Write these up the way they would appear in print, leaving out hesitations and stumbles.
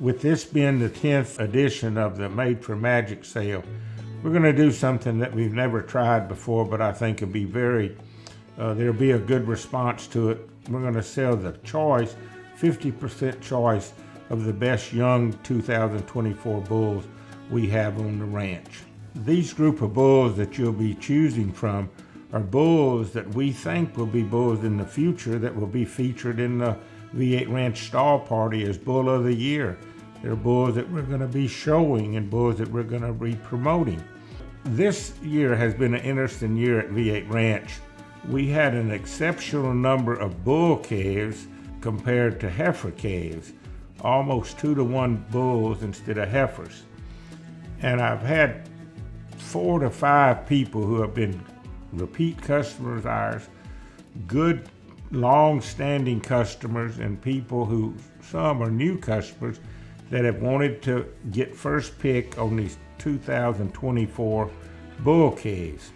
With this being the 10th edition of the Made for Magic sale, we're going to do something that we've never tried before, but I think it'll be there'll be a good response to it. We're going to sell the choice, 50% choice of the best young 2024 bulls we have on the ranch. These group of bulls that you'll be choosing from are bulls that we think will be bulls in the future that will be featured in the V8 Ranch Stall Party as Bull of the Year. They're bulls that we're going to be showing and bulls that we're going to be promoting. This year has been an interesting year at V8 Ranch. We had an exceptional number of bull calves compared to heifer calves, almost 2-to-1 bulls instead of heifers. And I've had 4 to 5 people who have been repeat customers of ours, good long-standing customers, and people who, some are new customers, that have wanted to get first pick on these 2024 bull calves.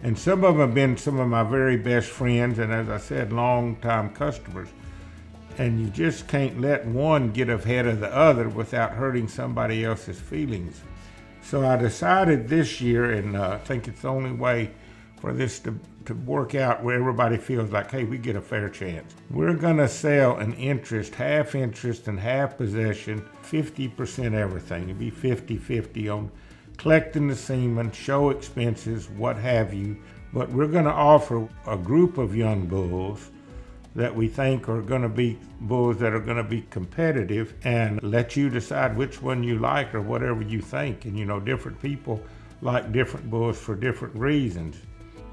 And some of them have been some of my very best friends, and as I said, long-time customers. And you just can't let one get ahead of the other without hurting somebody else's feelings. So I decided this year, and I think it's the only way for this to work out where everybody feels like, hey, we get a fair chance. We're gonna sell an interest and half possession, 50% everything. It'd be 50-50 on collecting the semen, show expenses, what have you. But we're gonna offer a group of young bulls that we think are gonna be bulls that are gonna be competitive, and let you decide which one you like or whatever you think. And different people like different bulls for different reasons.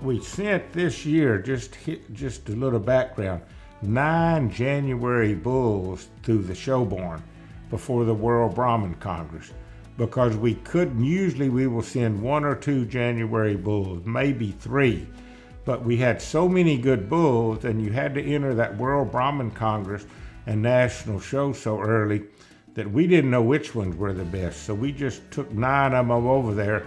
We sent this year, just a little background, 9 January bulls through the Showborn before the World Brahman Congress, because we couldn't. Usually we will send 1 or 2 January bulls, maybe 3. But we had so many good bulls, and you had to enter that World Brahman Congress and National Show so early that we didn't know which ones were the best. So we just took 9 of them over there.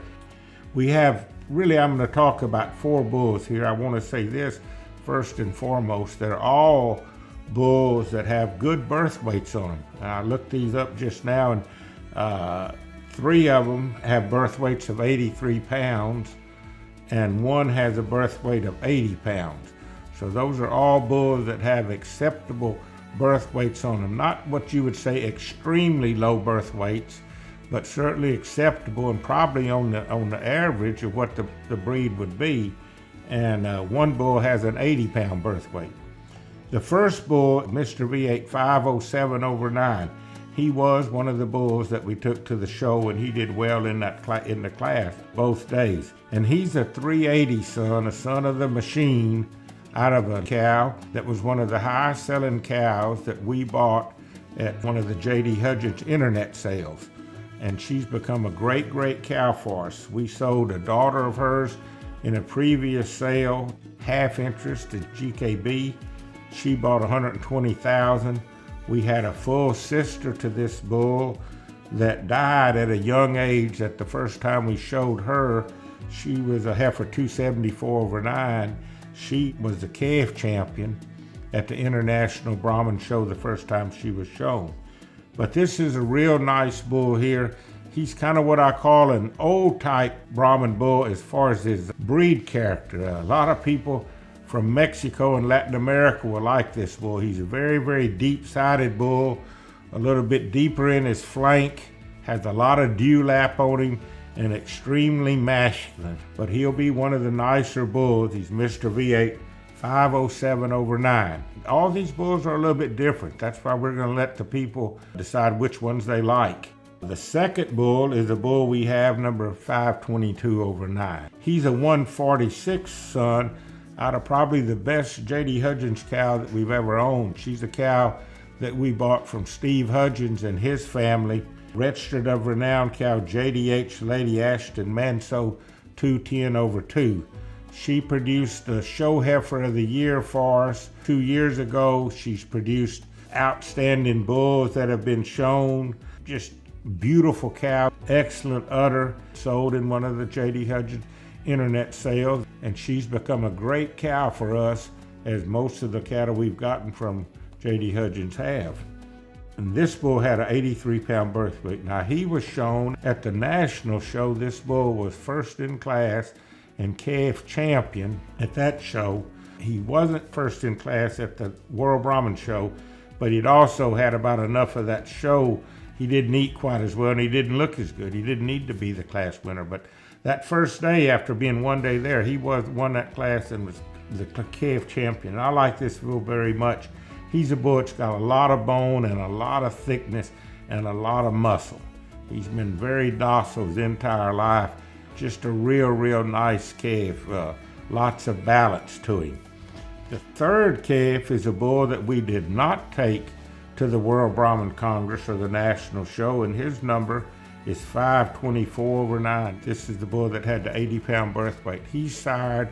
We have, really, I'm going to talk about 4 bulls here. I want to say this first and foremost. They're all bulls that have good birth weights on them. I looked these up just now, and 3 of them have birth weights of 83 pounds. And 1 has a birth weight of 80 pounds. So those are all bulls that have acceptable birth weights on them. Not what you would say extremely low birth weights, but certainly acceptable and probably on the average of what the breed would be. And 1 bull has an 80-pound birth weight. The first bull, Mr. V8 507/9, he was one of the bulls that we took to the show, and he did well in the class both days. And he's a 380 son, a son of the machine, out of a cow that was one of the highest selling cows that we bought at one of the J.D. Hudgens internet sales. And she's become a great, great cow for us. We sold a daughter of hers in a previous sale, half interest at GKB. She bought $120,000. We had a full sister to this bull that died at a young age. At the first time we showed her, she was a heifer 274/9. She was the calf champion at the International Brahman Show the first time she was shown. But this is a real nice bull here. He's kind of what I call an old type Brahman bull as far as his breed character. A lot of people from Mexico and Latin America will like this bull. He's a very, very deep-sided bull, a little bit deeper in his flank, has a lot of dewlap on him, and extremely masculine. But he'll be one of the nicer bulls. He's Mr. V8 507/9. All these bulls are a little bit different. That's why we're going to let the people decide which ones they like. The second bull is a bull we have, number 522/9. He's a 146 son out of probably the best J.D. Hudgens cow that we've ever owned. She's a cow that we bought from Steve Hudgens and his family. Registered of renowned cow JDH Lady Ashytn Manso 210/2. She produced the show heifer of the year for us 2 years ago. She's produced outstanding bulls that have been shown. Just beautiful cow, excellent udder, sold in one of the J.D. Hudgens internet sales, and she's become a great cow for us, as most of the cattle we've gotten from J.D. Hudgens have. And this bull had an 83-pound birth weight. Now, he was shown at the national show. This bull was first in class and calf champion at that show. He wasn't first in class at the World Brahman show, but he'd also had about enough of that show. He didn't eat quite as well, and he didn't look as good. He didn't need to be the class winner, but that first day, after being one day there, he won that class and was the calf champion. I like this bull very much. He's a bull that's got a lot of bone and a lot of thickness and a lot of muscle. He's been very docile his entire life. Just a real nice calf. Lots of balance to him. The third calf is a bull that we did not take to the World Brahman Congress or the national show, and his number is 524/9. This is the bull that had the 80-pound birth weight. He's sired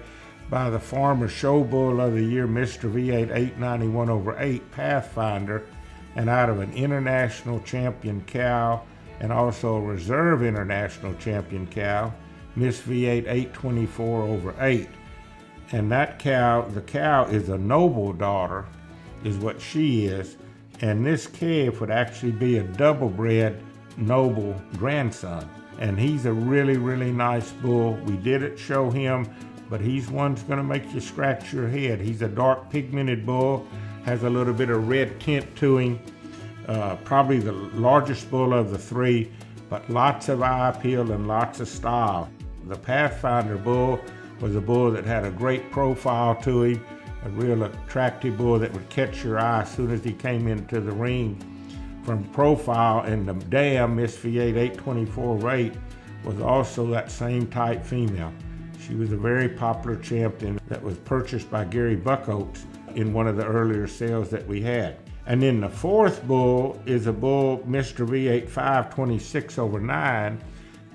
by the Farmer Show Bull of the Year, Mr. V8 891/8 Pathfinder, and out of an international champion cow and also a reserve international champion cow, Miss V8 824/8. And that cow, the cow is a noble daughter, is what she is, and this calf would actually be a double-bred noble grandson. And he's a really nice bull. We didn't show him, but he's one that's gonna make you scratch your head. He's a dark pigmented bull, has a little bit of red tint to him. Probably the largest bull of the three, but lots of eye appeal and lots of style. The Pathfinder bull was a bull that had a great profile to him, a real attractive bull that would catch your eye as soon as he came into the ring. From profile, and the dam, Miss V8 824/8, was also that same type female. She was a very popular champion that was purchased by Gary Buckoats in one of the earlier sales that we had. And then the fourth bull is a bull, Mr. V8 526/9.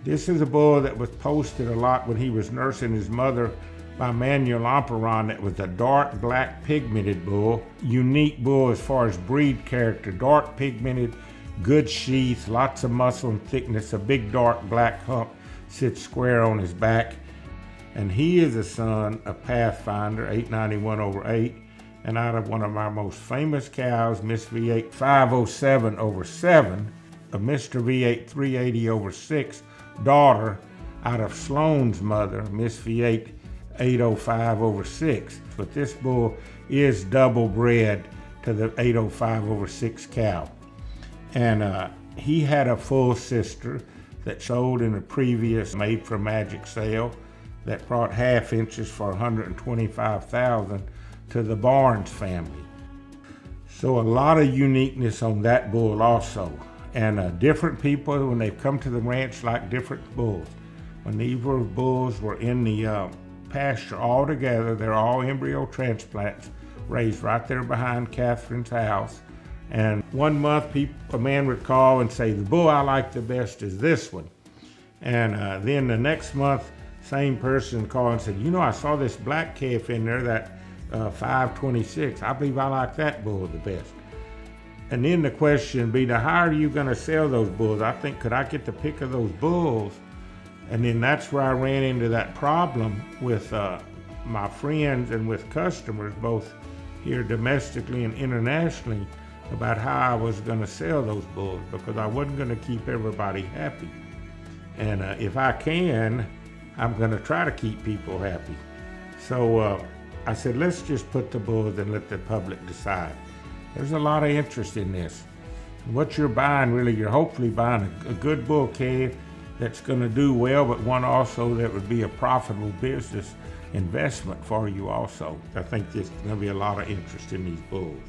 This is a bull that was posted a lot when he was nursing his mother by Manuel Lamperon. That was a dark black pigmented bull. Unique bull as far as breed character. Dark pigmented, good sheath, lots of muscle and thickness, a big dark black hump sits square on his back. And he is a son of Pathfinder 891/8, and out of one of our most famous cows, Miss V8 507/7, a Mr. V8 380/6 daughter out of Sloan's mother, Miss V8 805/6. But this bull is double bred to the 805/6 cow. And he had a full sister that sold in a previous Made for Magic sale that brought half inches for $125,000 to the Barnes family. So a lot of uniqueness on that bull also. And different people, when they've come to the ranch, like different bulls. When these bulls were in the pasture all together, they're all embryo transplants raised right there behind Catherine's house. And 1 month, a man would call and say, the bull I like the best is this one. And then the next month, same person called and said, you know, I saw this black calf in there, that 526. I believe I like that bull the best. And then the question would be, now how are you going to sell those bulls? I think, could I get the pick of those bulls? And then that's where I ran into that problem with my friends and with customers, both here domestically and internationally, about how I was going to sell those bulls, because I wasn't going to keep everybody happy. And if I can, I'm going to try to keep people happy. So I said, let's just put the bulls and let the public decide. There's a lot of interest in this. What you're buying, really, you're hopefully buying a good bull calf that's going to do well, but one also that would be a profitable business investment for you also. I think there's going to be a lot of interest in these bulls.